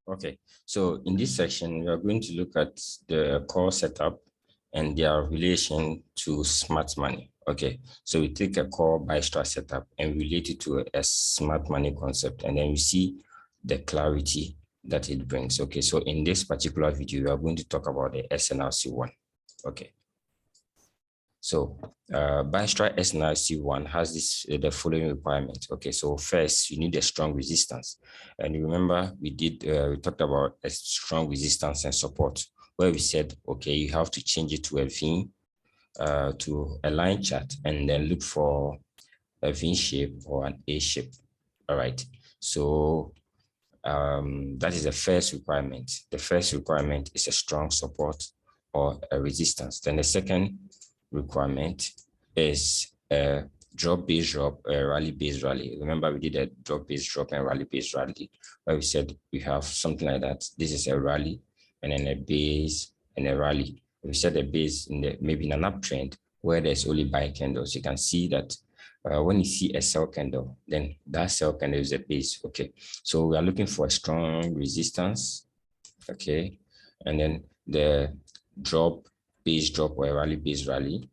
Okay, so in this section, we are going to look at the core setup and their relation to smart money. Okay, so we take a core bi-strat setup and relate it to a smart money concept, and then we see the clarity that it brings. Okay, so in this particular video, we are going to talk about the SNRC1. Okay. So bi-strat SNRC1 has the following requirements. Okay, so first you need a strong resistance, and you remember we talked about a strong resistance and support, where we said, okay, you have to change it to a V, to a line chart, and then look for a V shape or an A shape. All right, so that is the first requirement. The first requirement is a strong support or a resistance. Then the second requirement is a drop-based drop, a rally-based rally. Remember, we did a drop-based drop and rally-based rally, where we said we have something like that. This is a rally, and then a base and a rally. We said a base maybe in an uptrend where there's only buy candles. You can see that when you see a sell candle, then that sell candle is a base. Okay, so we are looking for a strong resistance. Okay, and then the drop base drop or a rally base rally,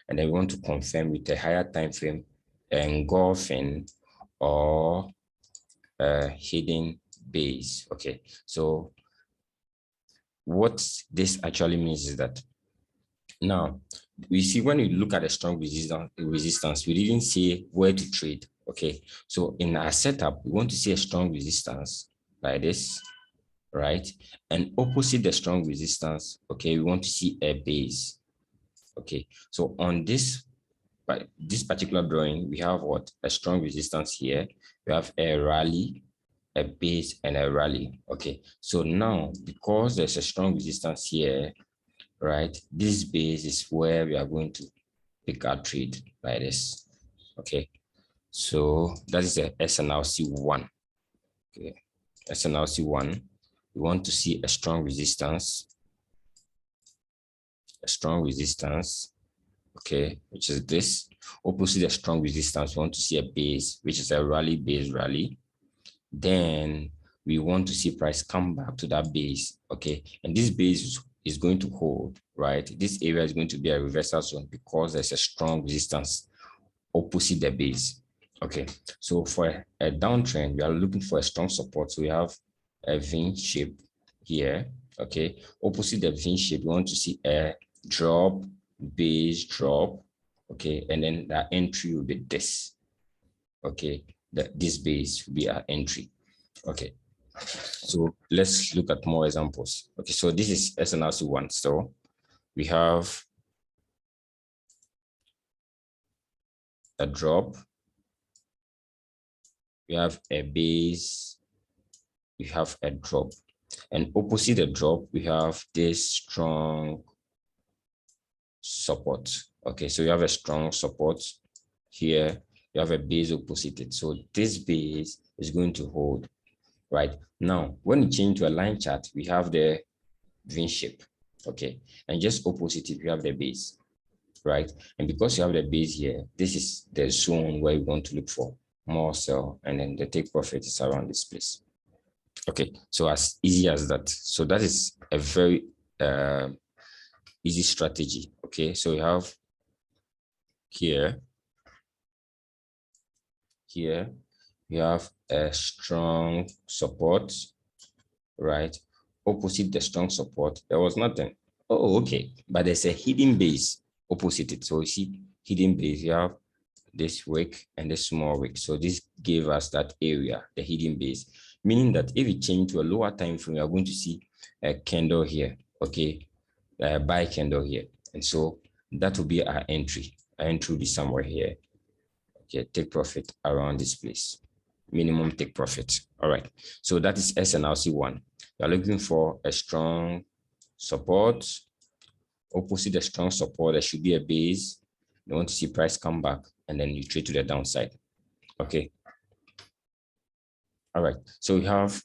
and then we want to confirm with a higher time frame engulfing or hidden base. Okay, so what this actually means is that now we see when you look at a strong resistance, we didn't see where to trade. Okay, so in our setup, we want to see a strong resistance like this, right? And opposite the strong resistance, okay, we want to see a base. Okay, so on this particular drawing, we have what? A strong resistance here. We have a rally, a base, and a rally. Okay, so now because there's a strong resistance here, right, this base is where we are going to pick our trade like this. Okay, so that is the SNRC1. Okay, SNRC1, we want to see a strong resistance, okay, which is this. Opposite a strong resistance, we want to see a base, which is a rally base rally. Then we want to see price come back to that base. Okay, and this base is going to hold, right? This area is going to be a reversal zone because there's a strong resistance opposite the base. Okay, so for a downtrend, we are looking for a strong support. So we have a V shape here. Okay, opposite the V shape, we want to see a drop, base drop. Okay, and then the entry will be this. Okay, this base will be our entry. Okay, so let's look at more examples. Okay, so this is SNRC1. So we have a drop, we have a base, we have a drop, and opposite the drop, we have this strong support. Okay, so you have a strong support here, you have a base opposite it. So this base is going to hold. Right now, when you change to a line chart, we have the V shape, okay, and just opposite it, we have the base, right? And because you have the base here, this is the zone where we want to look for more sell, and then the take profit is around this place. Okay, so as easy as that. So that is a very easy strategy. Okay, so we have here we have a strong support, right? Opposite the strong support, there was nothing. Oh, okay, but there's a hidden base opposite it. So you see hidden base, you have this wick and this small wick. So this gave us that area, the hidden base, meaning that if we change to a lower time frame, we are going to see a candle here, okay, a buy candle here. And so that will be our entry. Our entry will be somewhere here. Okay, take profit around this place. Minimum take profit. All right, so that is SNRC1. You're looking for a strong support. Opposite the strong support, there should be a base. You want to see price come back, and then you trade to the downside. Okay. All right, so we have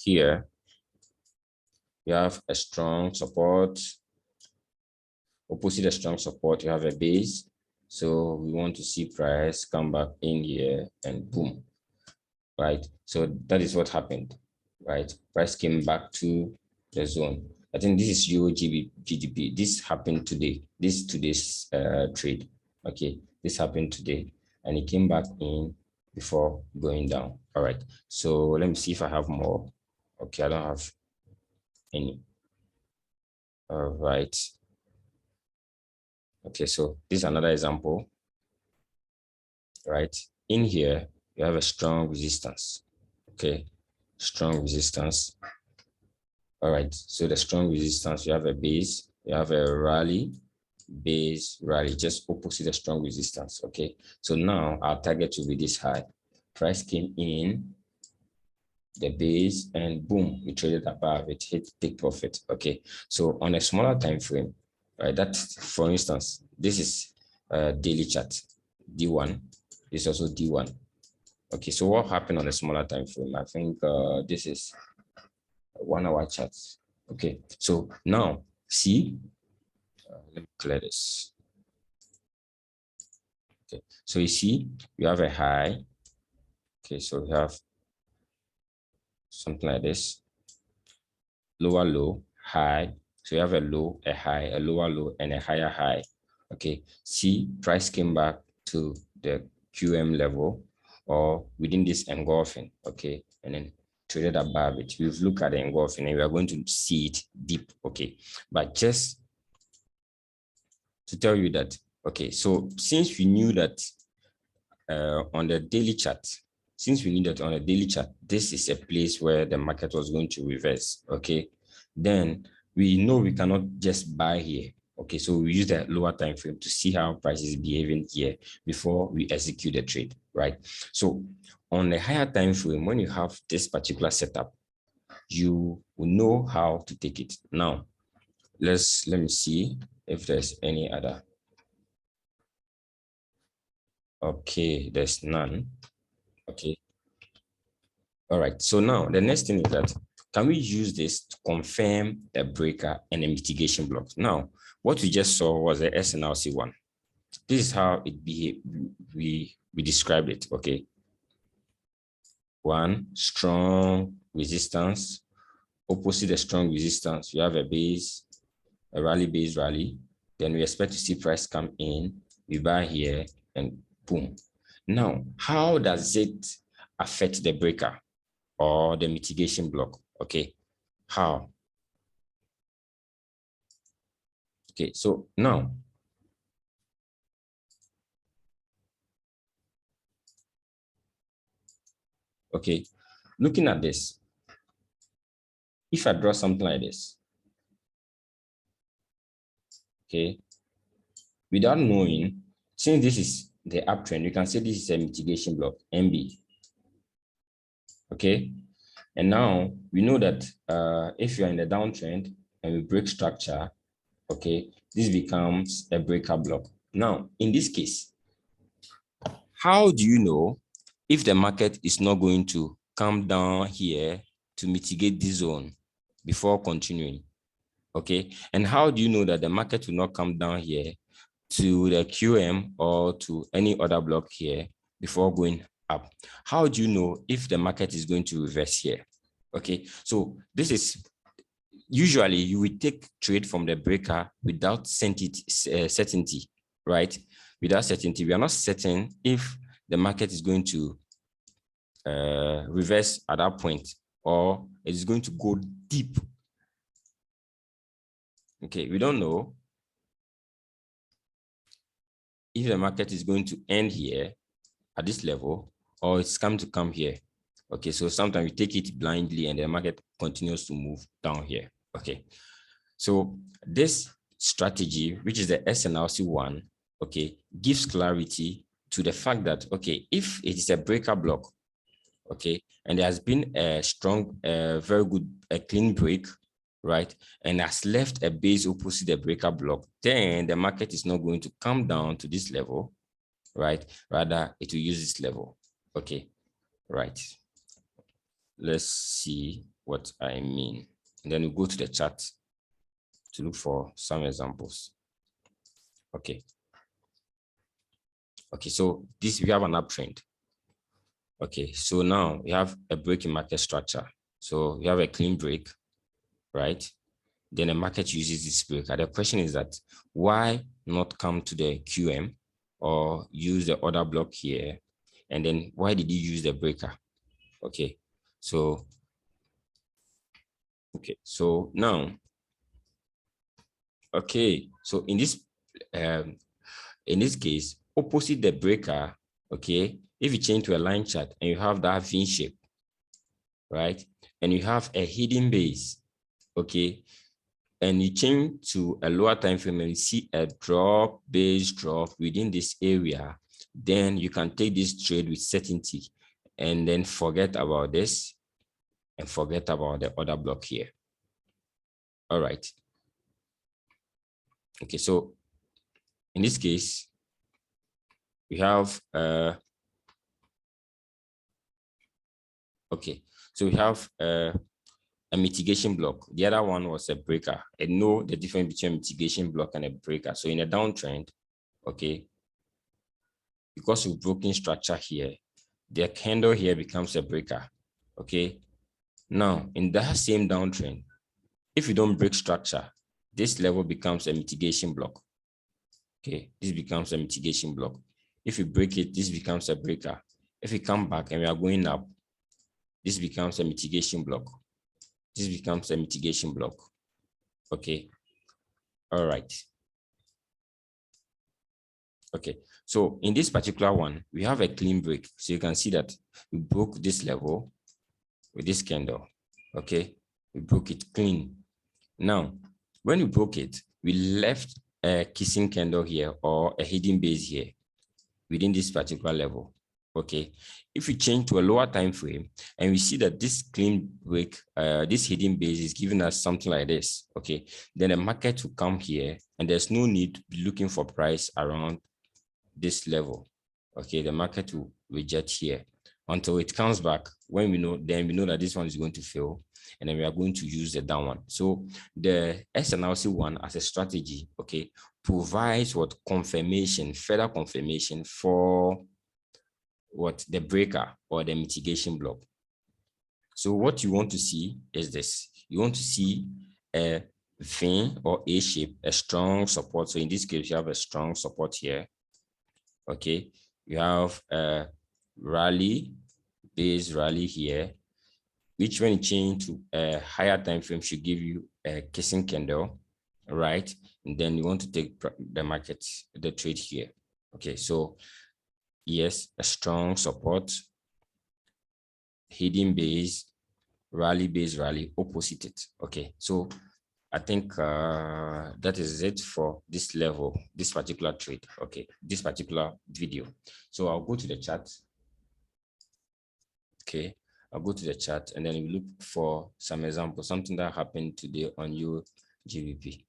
here, you have a strong support. Opposite the strong support, you have a base. So we want to see price come back in here and boom. right? So that is what happened, right? Price came back to the zone. I think this is Euro GDP. This happened today. This today's trade. Okay, this happened today, and it came back in before going down. All right. So let me see if I have more. Okay, I don't have any. All right. Okay, so this is another example, right? In here, you have a strong resistance. Okay, strong resistance. All right, so the strong resistance, you have a base, you have a rally, base, rally, just opposite the strong resistance. Okay, so now our target will be this high. Price came in the base and boom, we traded above it, hit take profit. Okay, so on a smaller time frame, right? That, for instance, this is a daily chart, D1. This is also D1. Okay, so what happened on a smaller time frame? I think this is 1 hour chart. Okay, so now see, let me clear this. Okay, so you see, you have a high. Okay, so we have something like this, lower low, high. So you have a low, a high, a lower low, and a higher high. Okay, see, price came back to the QM level or within this engulfing. Okay, and then traded above it. We've looked at the engulfing and we are going to see it deep. Okay, but just to tell you that, okay, so since we knew that on the daily chart, this is a place where the market was going to reverse, okay, then we know we cannot just buy here. Okay, so we use the lower time frame to see how price is behaving here before we execute the trade, right? So on a higher time frame, when you have this particular setup, you will know how to take it. Now, let me see if there's any other. Okay, there's none. Okay. All right. So now the next thing is that, can we use this to confirm a breaker and a mitigation block? Now, what we just saw was the SNRC1. This is how it behaved. We described it. Okay. One, strong resistance. Opposite the strong resistance, you have a base, a rally, base, rally. Then we expect to see price come in. We buy here and boom. Now, how does it affect the breaker or the mitigation block? Okay, how? Okay, so now, okay, looking at this, if I draw something like this, okay, without knowing, since this is the uptrend, you can say this is a mitigation block, MB. Okay, and now we know that if you're in the downtrend and we break structure, okay, this becomes a breaker block. Now, in this case, how do you know if the market is not going to come down here to mitigate this zone before continuing? Okay, and how do you know that the market will not come down here to the QM or to any other block here before going up? How do you know if the market is going to reverse here? Okay, so this is usually you will take trade from the breaker without certainty, right? Without certainty, we are not certain if the market is going to reverse at that point or it is going to go deep. Okay, we don't know if the market is going to end here at this level or it's come to come here. Okay, so sometimes we take it blindly and the market continues to move down here. Okay, so this strategy, which is the SNRC1, okay, gives clarity to the fact that, okay, if it is a breaker block, okay, and there has been a strong, very good, a clean break, right, and has left a base opposite the breaker block, then the market is not going to come down to this level, right? Rather, it will use this level. Okay, right. Let's see what I mean. And then we go to the chart to look for some examples. Okay. Okay, so this, we have an uptrend. Okay, so now we have a break in market structure. So we have a clean break, right? Then the market uses this break. And the question is that why not come to the QM or use the order block here? And then why did you use the breaker? Okay, so now, so in this case, opposite the breaker, okay, if you change to a line chart and you have that V shape, right, and you have a hidden base, okay, and you change to a lower time frame and you see a base drop within this area, then you can take this trade with certainty and then forget about this and forget about the other block here. All right. Okay, so in this case, we have so we have a mitigation block. The other one was a breaker. And know the difference between a mitigation block and a breaker. So in a downtrend, okay, because we've broken structure here, the candle here becomes a breaker. Okay. Now, in that same downtrend, if you don't break structure, this level becomes a mitigation block. Okay, this becomes a mitigation block. If you break it, this becomes a breaker. If you come back and we are going up, this becomes a mitigation block. This becomes a mitigation block. Okay. All right. Okay. So in this particular one, we have a clean break. So you can see that we broke this level with this candle. Okay. We broke it clean. Now, when we broke it, we left a kissing candle here or a hidden base here within this particular level. Okay, if we change to a lower time frame and we see that this clean break, this hidden base is giving us something like this, okay, then the market will come here and there's no need to be looking for price around this level. Okay, the market will reject here until it comes back. When we know, then we know that this one is going to fail, and then we are going to use the down one. So the SNRC1 as a strategy, okay, provides what confirmation, further confirmation for what the breaker or the mitigation block. So what you want to see is this. You want to see a V or A shape, a strong support. So in this case, you have a strong support here. Okay, you have a rally, base rally here, which when you change to a higher time frame should give you a kissing candle, right? And then you want to take the market, the trade here. Okay, so yes, a strong support, hidden base, rally, opposite it. Okay, so I think that is it for this level, this particular trade. Okay, this particular video. So I'll go to the chart. Okay, I'll go to the chart and then we look for some examples, something that happened today on your GBP.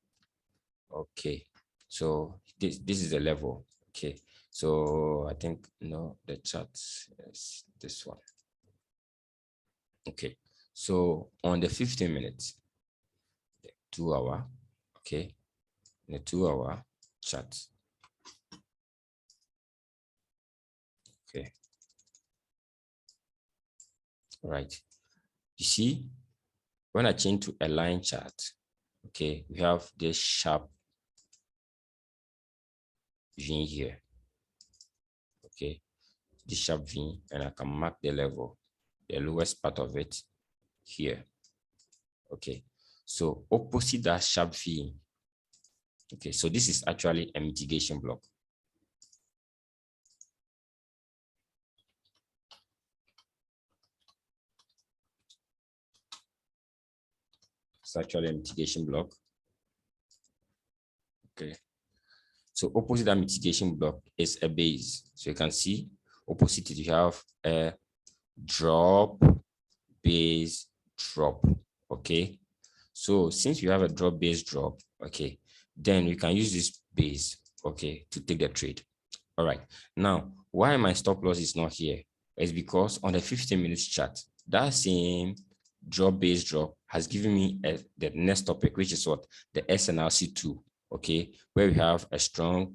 Okay, so this is the level. Okay, so I think no, the chart is this one. Okay, so on the 15 minutes, 2 hour, okay, the 2 hour chart. Okay. Right. You see, when I change to a line chart, okay, we have this sharp V here. Okay, this sharp V, and I can mark the level, the lowest part of it here. Okay, so opposite that sharp V. Okay, so this is actually a mitigation block. It's actually a mitigation block. Okay, so opposite that mitigation block is a base. So you can see opposite it, you have a drop, base, drop. Okay, so since you have a drop, base, drop, okay, then we can use this base, okay, to take the trade. All right, now why my stop loss is not here is because on the 15 minutes chart, that same drop, base, drop has given me the next topic, which is what? The SNRC2, okay, where we have a strong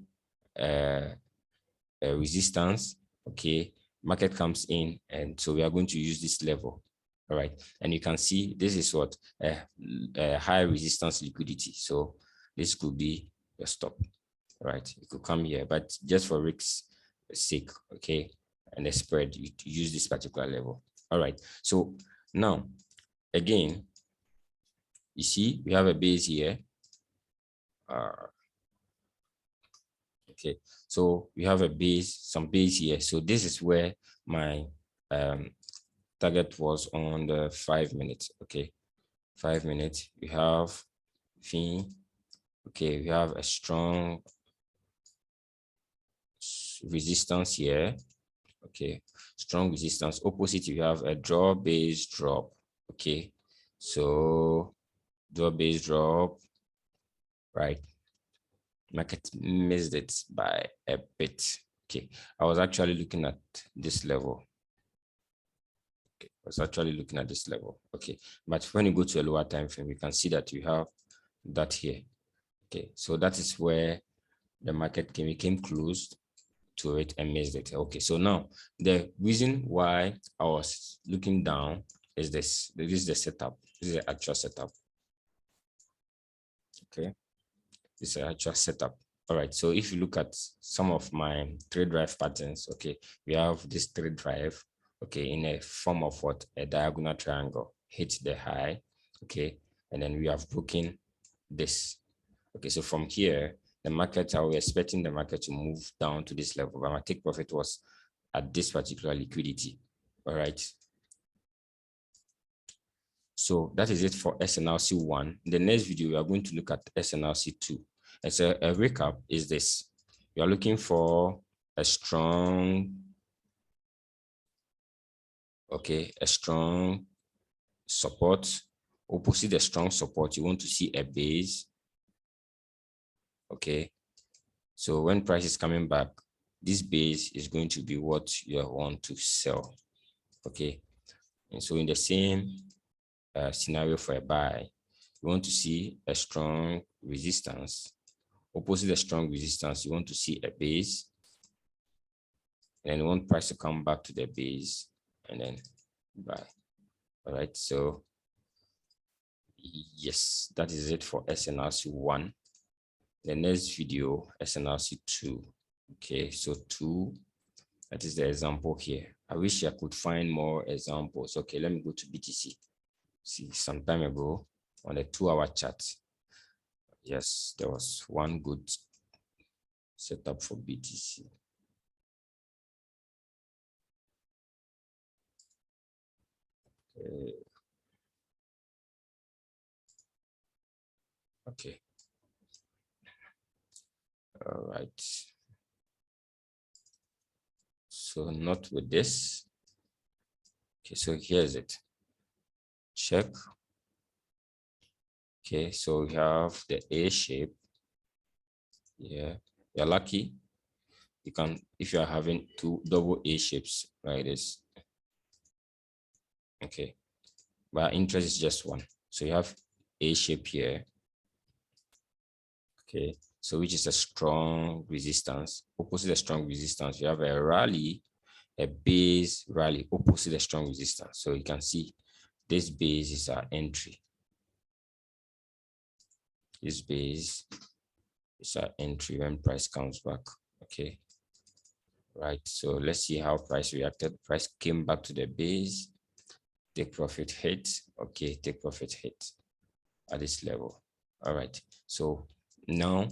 resistance, okay, market comes in, and so we are going to use this level. All right, and you can see this is what a high resistance liquidity. So this could be your stop. All right, it could come here, but just for risk's sake, okay, and the spread, you use this particular level. All right, so now again, you see we have a base here. Okay, so we have a base, some base here. So this is where my target was on the 5 minutes. Okay, 5 minutes. We have fee. Okay, we have a strong resistance here. Okay, strong resistance. Opposite, you have a draw base drop. Okay, so draw base drop, right? Market missed it by a bit. Okay, I was actually looking at this level. Okay, I was actually looking at this level. Okay, but when you go to a lower time frame, you can see that you have that here. Okay, so that is where the market came closed to it and missed it. Okay, so now the reason why I was looking down is this. This is the setup. This is the actual setup. Okay, this is the actual setup. All right, so if you look at some of my trade drive patterns, okay, we have this trade drive, okay, in a form of what? A diagonal triangle, hit the high, okay, and then we have broken this. Okay, so from here, the market, I was expecting the market to move down to this level, but my take profit was at this particular liquidity. All right. So that is it for SNRC1. In the next video, we are going to look at SNRC2. As a recap is this. You are looking for a strong, okay, a strong support. Opposite the strong support, you want to see a base. Okay, so when price is coming back, this base is going to be what you want to sell. Okay, and so in the same scenario for a buy, you want to see a strong resistance. Opposite the strong resistance, you want to see a base, and you want price to come back to the base and then buy. All right, so yes, that is it for SNRC1. The next video, SNRC2. Okay, so 2, that is the example here. I wish I could find more examples. Okay, let me go to BTC. See, some time ago on a 2-hour chart, yes, there was one good setup for BTC. Okay. All right. So not with this. Okay, so here's it. Check. Okay, so we have the A shape. Yeah, you're lucky. You can, if you are having 2 double A shapes like this. Okay, but interest is just 1. So you have A shape here. Okay, so which is a strong resistance. Opposite the strong resistance, you have a rally, a base rally opposite the strong resistance. So you can see this base is our entry. This base is our entry when price comes back. Okay, right, so let's see how price reacted. Price came back to the base, take profit hit. Okay, take profit hit at this level. All right, so now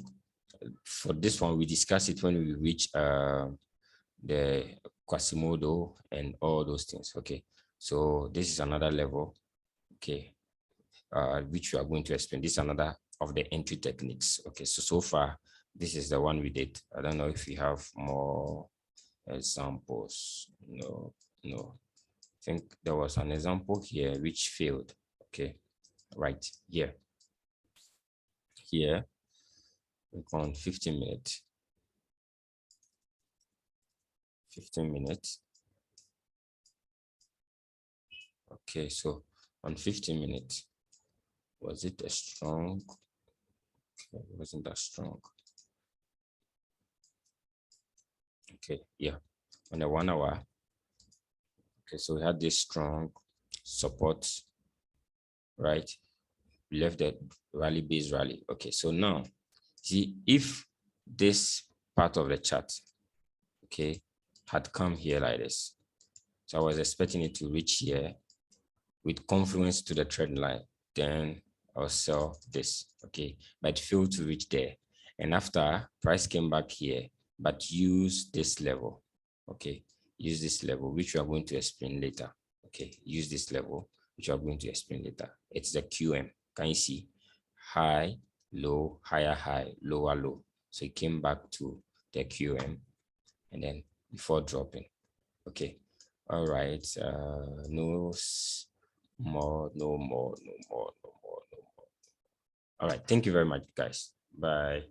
for this one, we discuss it when we reach the Quasimodo and all those things. Okay, so this is another level. Okay, which we are going to explain. This is another of the entry techniques. Okay, so far this is the one we did. I don't know if we have more examples. No. I think there was an example here which failed. Okay, right here. Here, we go on 15 minutes. 15 minutes. Okay, so on 15 minutes, was it a strong? Okay, it wasn't that strong. Okay, yeah, on the 1 hour, Okay, so we had this strong support, right? We left the rally base rally. Okay, so now see if this part of the chart, okay, had come here like this. So I was expecting it to reach here with confluence to the trend line, then I'll sell this, okay, but it failed to reach there. And after, price came back here, but use this level, okay, use this level, which we are going to explain later, okay, use this level, which we are going to explain later. It's the QM, can you see? High, low, higher high, lower low. So it came back to the QM and then before dropping, okay. All right, no more, no more, no more, no more, no more. All right, thank you very much, guys. Bye.